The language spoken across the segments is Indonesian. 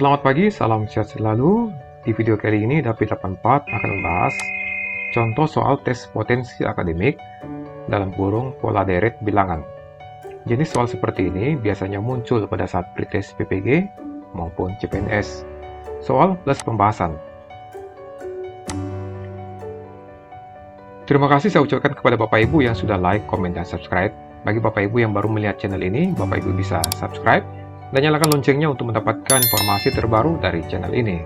Selamat pagi, salam sehat selalu. Di video kali ini David 84 akan membahas contoh soal tes potensi akademik dalam kurung pola deret bilangan. Jenis soal seperti ini biasanya muncul pada saat pretest PPG maupun CPNS. Soal plus pembahasan. Terima kasih saya ucapkan kepada Bapak Ibu yang sudah like, komen, dan subscribe. Bagi Bapak Ibu yang baru melihat channel ini, Bapak Ibu bisa subscribe dan nyalakan loncengnya untuk mendapatkan informasi terbaru dari channel ini.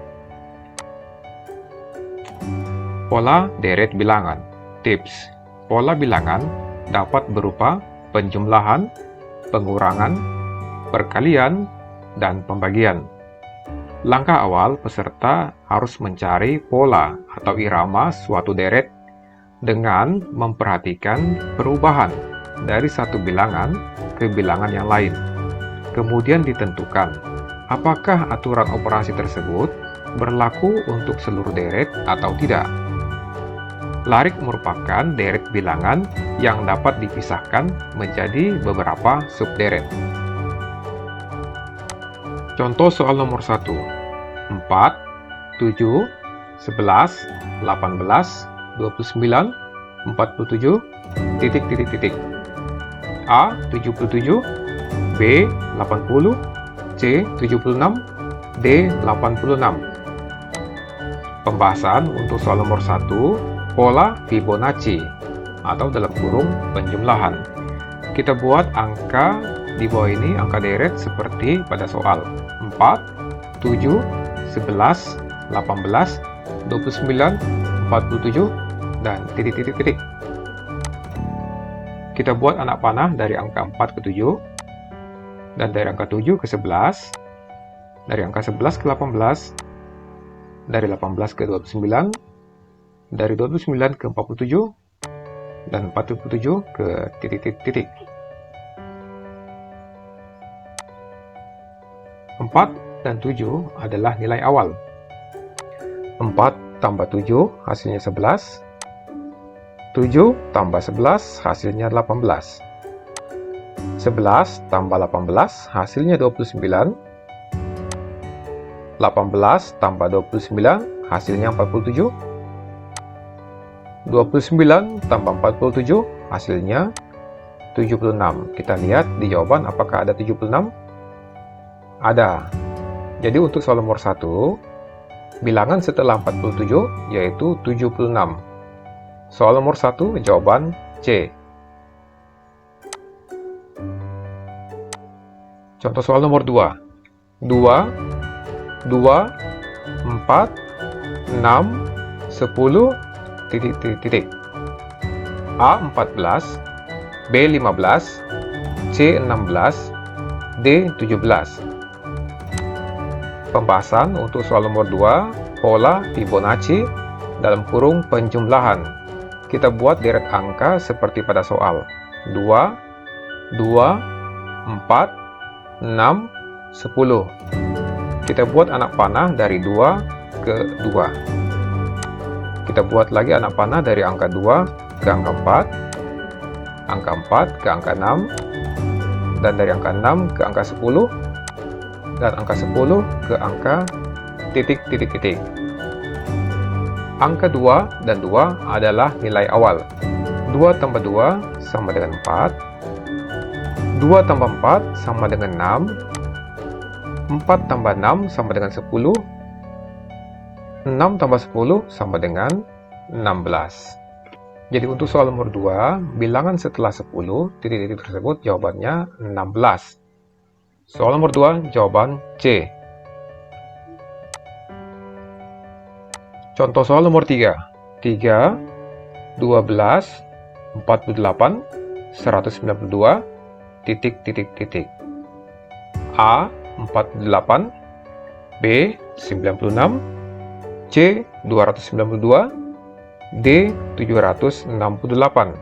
Pola deret bilangan. Tips: pola bilangan dapat berupa penjumlahan, pengurangan, perkalian, dan pembagian. Langkah awal, peserta harus mencari pola atau irama suatu deret dengan memperhatikan perubahan dari satu bilangan ke bilangan yang lain. Kemudian ditentukan apakah aturan operasi tersebut berlaku untuk seluruh deret atau tidak. Larik merupakan deret bilangan yang dapat dipisahkan menjadi beberapa subderet. Contoh soal nomor 1. 4, 7, 11, 18, 29, 47, titik. A. 77, B. 80, C. 76, D. 86. Pembahasan untuk soal nomor 1, pola Fibonacci atau dalam kurung penjumlahan. Kita buat angka di bawah ini, angka deret seperti pada soal 4, 7, 11, 18, 29, 47, dan titik. Kita buat anak panah dari angka 4 ke 7, dan dari angka 7 ke 11, dari angka 11 ke 18, dari 18 ke 29, dari 29 ke 47, dan 47 ke titik. 4 dan 7 adalah nilai awal. 4 tambah 7 hasilnya 11. 7 tambah 11 hasilnya 18. 11 tambah 18 hasilnya 29. 18 tambah 29 hasilnya 47. 29 tambah 47 hasilnya 76. Kita lihat di jawaban apakah ada 76? Ada. Jadi untuk soal nomor 1, bilangan setelah 47 yaitu 76. Soal nomor 1 jawaban C. Contoh soal nomor 2. 2, 4, 6, 10, titik. A. 14, B. 15, C. 16, D. 17. Pembahasan untuk soal nomor 2, pola Fibonacci dalam kurung penjumlahan. Kita buat deret angka seperti pada soal 2, 4, 6, 10. Kita buat anak panah dari 2 ke 2. Kita buat lagi anak panah dari angka 2 ke angka 4, angka 4 ke angka 6, dan dari angka 6 ke angka 10, dan angka 10 ke angka titik. Angka 2 dan 2 adalah nilai awal. 2 tambah 2 sama dengan 4. 2 tambah 4 sama dengan 6. 4 tambah 6 sama dengan 10. 6 tambah 10 sama dengan 16. Jadi untuk soal nomor 2, bilangan setelah 10, titik tersebut jawabannya 16. Soal nomor 2, jawaban C. Contoh soal nomor 3. 3, 12, 48, 192, titik. A. 48, B. 96, C. 292, D. 768.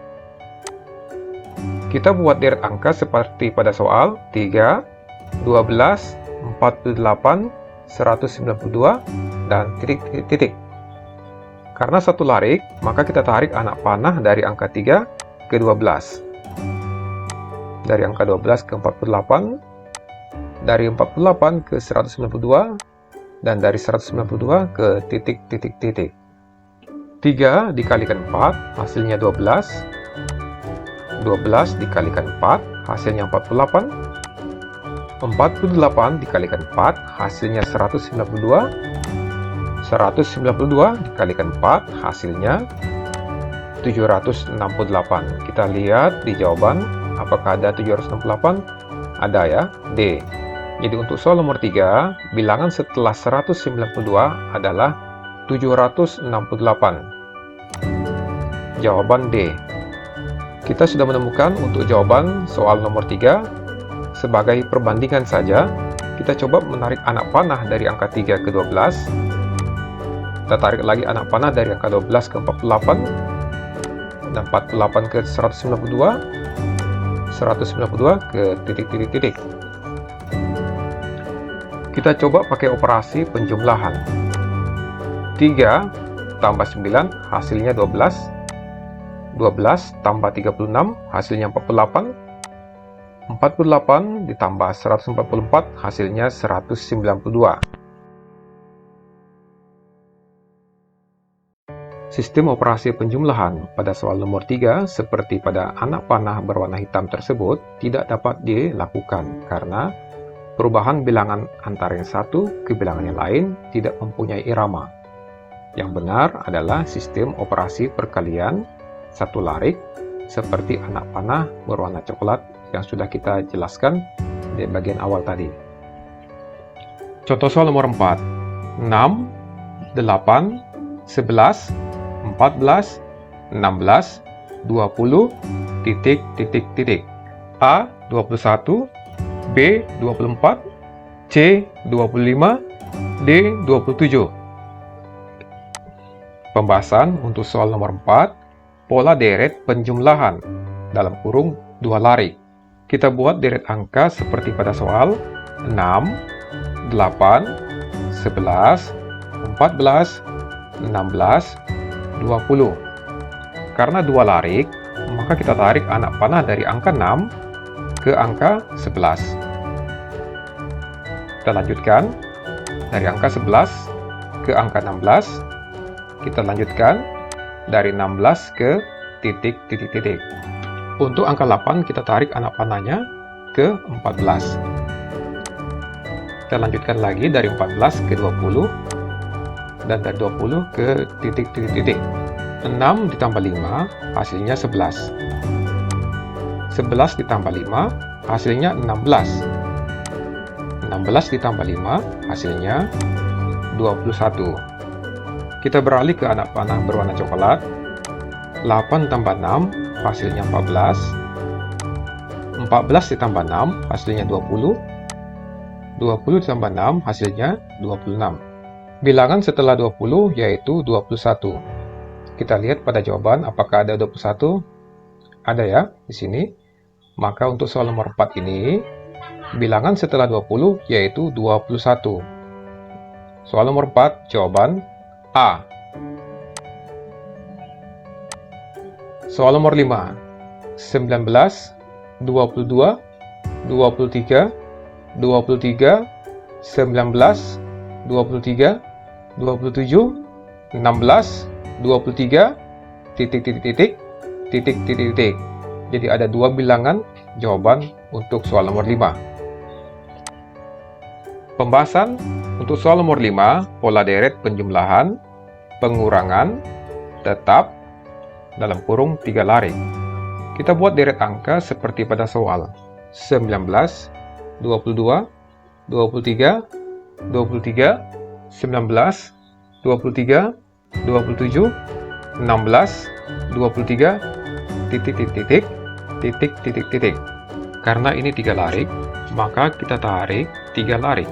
Kita buat deret angka seperti pada soal 3, 12, 48, 192, dan titik. Karena satu larik, maka kita tarik anak panah dari angka 3 ke 12. Dari angka 12 ke 48, dari 48 ke 192, dan dari 192 ke titik-titik-titik. 3 dikalikan 4 hasilnya 12. 12 dikalikan 4 hasilnya 48. 48 dikalikan 4 hasilnya 192. 192 dikalikan 4 hasilnya 768. Kita lihat di jawaban apakah ada 768? Ada ya, D. Jadi untuk soal nomor 3, bilangan setelah 192 adalah 768. Jawaban D. Kita sudah menemukan untuk jawaban soal nomor 3. Sebagai perbandingan saja, kita coba menarik anak panah dari angka 3 ke 12. Kita tarik lagi anak panah dari angka 12 ke 48. Dan 48 ke 192. 192 ke titik-titik-titik. Kita coba pakai operasi penjumlahan. 3 tambah 9 hasilnya 12. 12 tambah 36 hasilnya 48. 48 ditambah 144 hasilnya 192. Sistem operasi penjumlahan pada soal nomor 3 seperti pada anak panah berwarna hitam tersebut tidak dapat dilakukan karena perubahan bilangan antara yang satu ke bilangan yang lain tidak mempunyai irama. Yang benar adalah sistem operasi perkalian satu larik seperti anak panah berwarna coklat yang sudah kita jelaskan di bagian awal tadi. Contoh soal nomor 4. 6, 8, 11, 14, 16, 20, titik-titik-titik. A. 21, B. 24, C. 25, D. 27. Pembahasan untuk soal nomor 4. Pola deret penjumlahan dalam kurung 2 larik. Kita buat deret angka seperti pada soal 6, 8, 11, 14, 16, 20. Karena 2 larik, maka kita tarik anak panah dari angka 6 ke angka 11. Kita lanjutkan dari angka 11 ke angka 16. Kita lanjutkan dari 16 ke titik-titik-titik. Untuk angka 8 kita tarik anak panahnya ke 14. Kita lanjutkan lagi dari 14 ke 20 dan dari 20 ke titik-titik-titik. 6 ditambah 5 hasilnya 11. 11 ditambah 5 hasilnya 16. 16 ditambah 5 hasilnya 21. Kita beralih ke anak panah berwarna coklat. 8 tambah 6 hasilnya 14. 14 ditambah 6 hasilnya 20. 20 ditambah 6 hasilnya 26. Bilangan setelah 20 yaitu 21. Kita lihat pada jawaban apakah ada 21? Ada ya di sini. Maka untuk soal nomor 4 ini bilangan setelah 20 yaitu 21. Soal nomor 4 jawaban A. Soal nomor 5. 19, 22, 23, 23, 19, 23, 27, 16, 23, titik-titik-titik, titik-titik-titik. Jadi ada 2 bilangan jawaban untuk soal nomor 5. Pembahasan untuk soal nomor 5, pola deret penjumlahan, pengurangan, tetap, dalam kurung 3 larik. Kita buat deret angka seperti pada soal 19, 22, 23, 23, 19, 23, 27, 16, 23, titik-titik-titik, titik-titik-titik. Karena ini 3 larik, maka kita tarik 3 larik.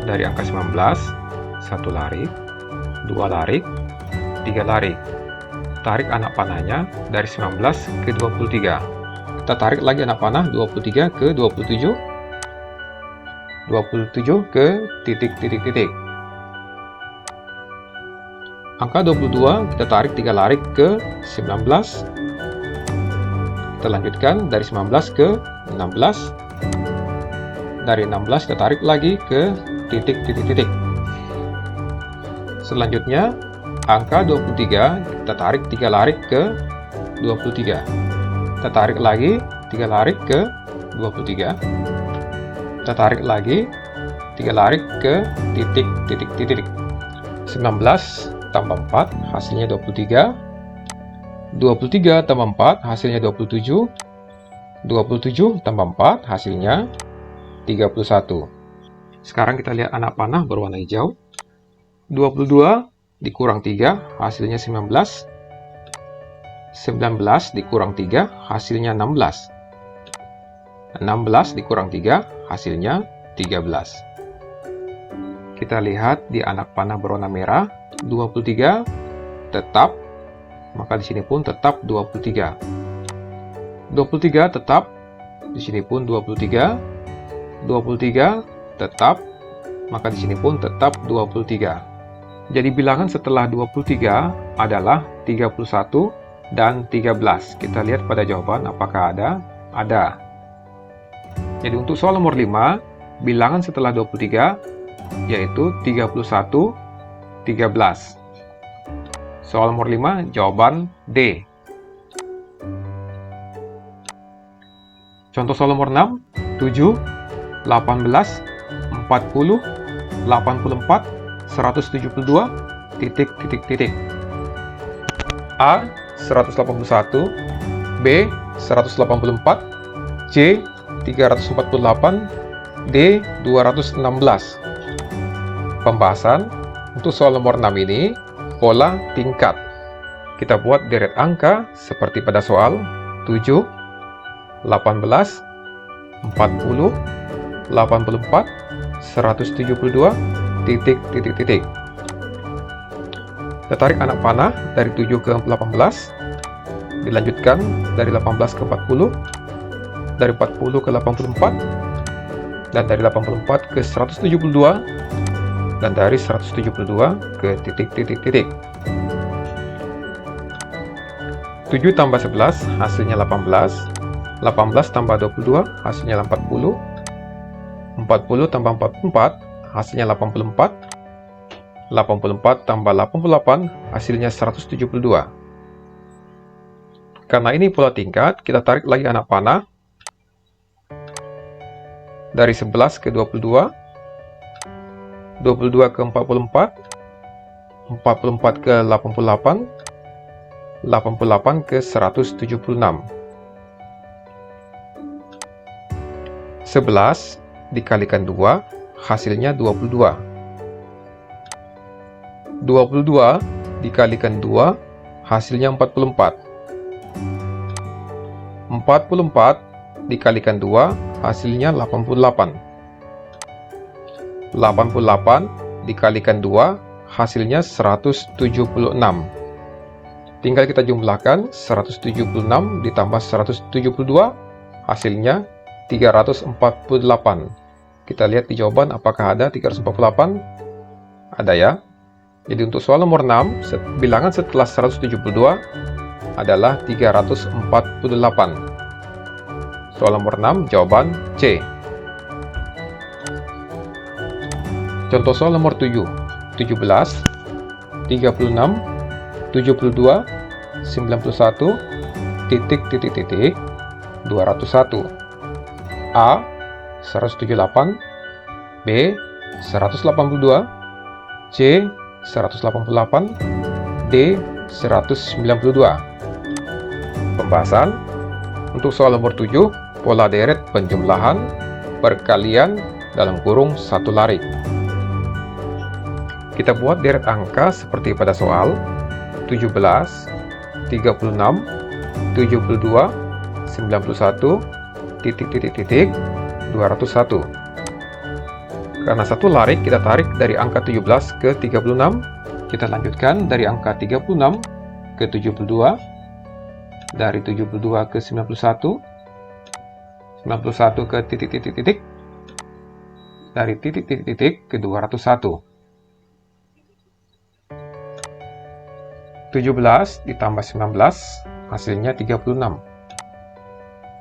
Dari angka 19, 1 larik, 2 larik, 3 larik. Tarik anak panahnya dari 19 ke 23. Kita tarik lagi anak panah 23 ke 27. 27 ke titik-titik-titik. Angka 22 kita tarik 3 larik ke 19. Kita lanjutkan dari 19 ke 16. Dari 16 kita tarik lagi ke titik-titik-titik. Selanjutnya, angka 23 kita tarik 3 larik ke 23. Kita tarik lagi 3 larik ke 23. Kita tarik lagi 3 larik ke titik. 19 tambah 4 hasilnya 23. 23 tambah 4 hasilnya 27. 27 tambah 4 hasilnya 31. Sekarang kita lihat anak panah berwarna hijau. 22 dikurang 3 hasilnya 19. 19 dikurang 3 hasilnya 16. 16 dikurang 3 hasilnya 13. Kita lihat di anak panah berwarna merah, 23 tetap, maka di sini pun tetap 23. 23 tetap, di sini pun 23. 23 tetap, maka di sini pun tetap 23. Jadi bilangan setelah 23 adalah 31 dan 13. Kita lihat pada jawaban apakah ada? Ada. Jadi untuk soal nomor 5, bilangan setelah 23 yaitu 31, 13. Soal nomor 5, jawaban D. Contoh soal nomor 6, 7, 18, 40, 84, 172, titik. A, 181, B, 184, C, 348, D, 216. Pembahasan untuk soal nomor 6 ini, pola tingkat. Kita buat deret angka seperti pada soal 7, 18, 40, 84, 172, titik. Kita tarik anak panah dari 7 ke 18, dilanjutkan dari 18 ke 40, dari 40 ke 84, dan dari 84 ke 172, dan dari 172 ke titik. 7 tambah 11 hasilnya 18. 18 tambah 22 hasilnya 40. 40 tambah 44 hasilnya 84. 84 tambah 88 hasilnya 172. Karena ini pola tingkat, kita tarik lagi anak panah dari 11 ke 22, 22 ke 44, 44 ke 88, 88 ke 176. 11 dikalikan 2, hasilnya 22. 22 dikalikan 2, hasilnya 44. 44 dikalikan 2, hasilnya 88. 88 dikalikan 2, hasilnya 176. Tinggal kita jumlahkan, 176 ditambah 172, hasilnya 348. Kita lihat di jawaban apakah ada 348? Ada ya. Jadi untuk soal nomor 6, bilangan setelah 172 adalah 348. Soal nomor 6, jawaban C. Contoh soal nomor 7, 17, 36, 72, 91, titik, 201. A, 178, B, 182, C, 188, D, 192. Pembahasan untuk soal nomor 7, pola deret penjumlahan perkalian dalam kurung 1 larik. Kita buat deret angka seperti pada soal 17, 36, 72, 91, titik, 201. Karena 1 larik kita tarik dari angka 17 ke 36, kita lanjutkan dari angka 36 ke 72, dari 72 ke 91, 91 ke titik, dari titik ke 201. 17 ditambah 19 hasilnya 36.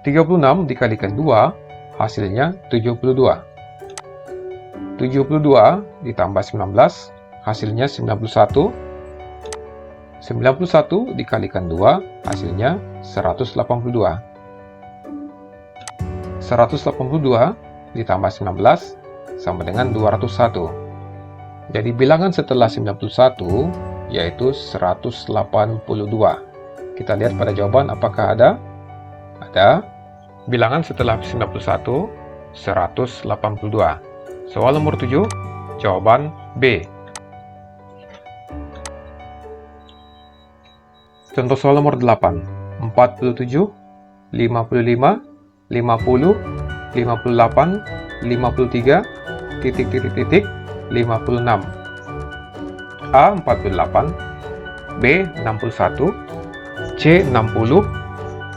36 dikalikan 2 hasilnya 72. 72 ditambah 19 hasilnya 91. 91 dikalikan 2, hasilnya 182. 182 ditambah 19 sama dengan 201. Jadi bilangan setelah 91 yaitu 182. Kita lihat pada jawaban apakah ada? Ada. Bilangan setelah 91, 182. Soal nomor 7, jawaban B. Contoh soal nomor 8, 47, 55, 50, 58, 53, 56. A. 48, B. 61, C. 60,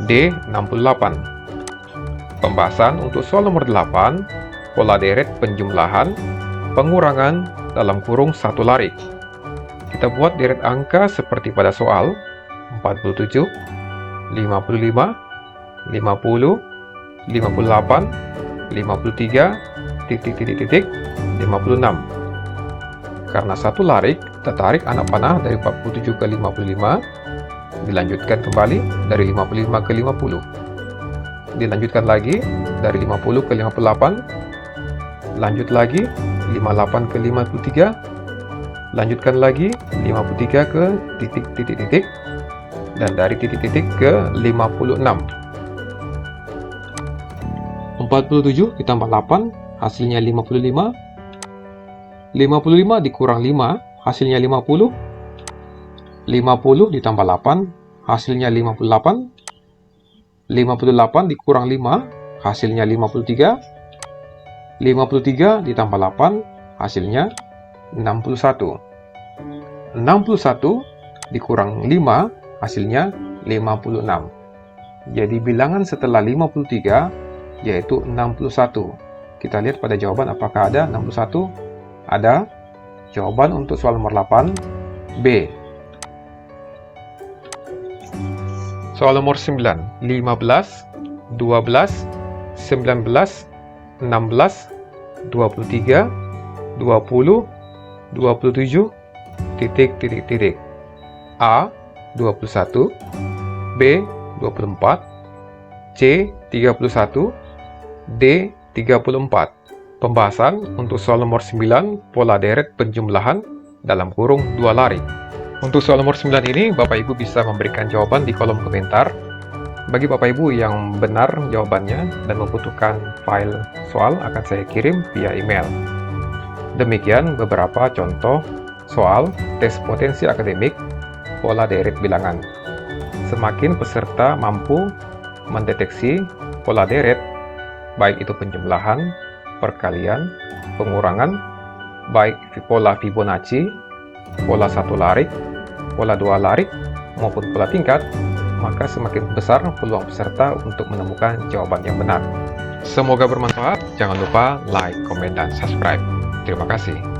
D. 68. Pembahasan untuk soal nomor 8, pola deret penjumlahan, pengurangan dalam kurung satu larik. Kita buat deret angka seperti pada soal 47, 55, 50, 58, 53, 56. Karena satu larik, kita tarik anak panah dari 47 ke 55, dilanjutkan kembali dari 55 ke 50. Dilanjutkan lagi dari 50 ke 58, lanjut lagi 58 ke 53, lanjutkan lagi 53 ke titik, dan dari titik ke 56. 47 ditambah 8, hasilnya 55. 55 dikurang 5, hasilnya 50. 50 ditambah 8, hasilnya 58. 58 dikurang 5, hasilnya 53. 53 ditambah 8, hasilnya 61. 61 dikurang 5, hasilnya 56. Jadi bilangan setelah 53 yaitu 61. Kita lihat pada jawaban apakah ada 61? Ada. Jawaban untuk soal nomor 8, B. Soal nomor 9, 15, 12, 19, 16, 23, 20, 27, A. 21, B. 24, C. 31, D. 34. Pembahasan untuk soal nomor 9, pola deret penjumlahan dalam kurung dua larik. Untuk soal nomor 9 ini, Bapak Ibu bisa memberikan jawaban di kolom komentar. Bagi Bapak Ibu yang benar jawabannya dan membutuhkan file soal, akan saya kirim via email. Demikian beberapa contoh soal tes potensi akademik pola deret bilangan. Semakin peserta mampu mendeteksi pola deret, baik itu penjumlahan, perkalian, pengurangan, baik pola Fibonacci, pola satu larik, pola dua larik, maupun pola tingkat, maka semakin besar peluang peserta untuk menemukan jawaban yang benar. Semoga bermanfaat. Jangan lupa like, komen, dan subscribe. Terima kasih.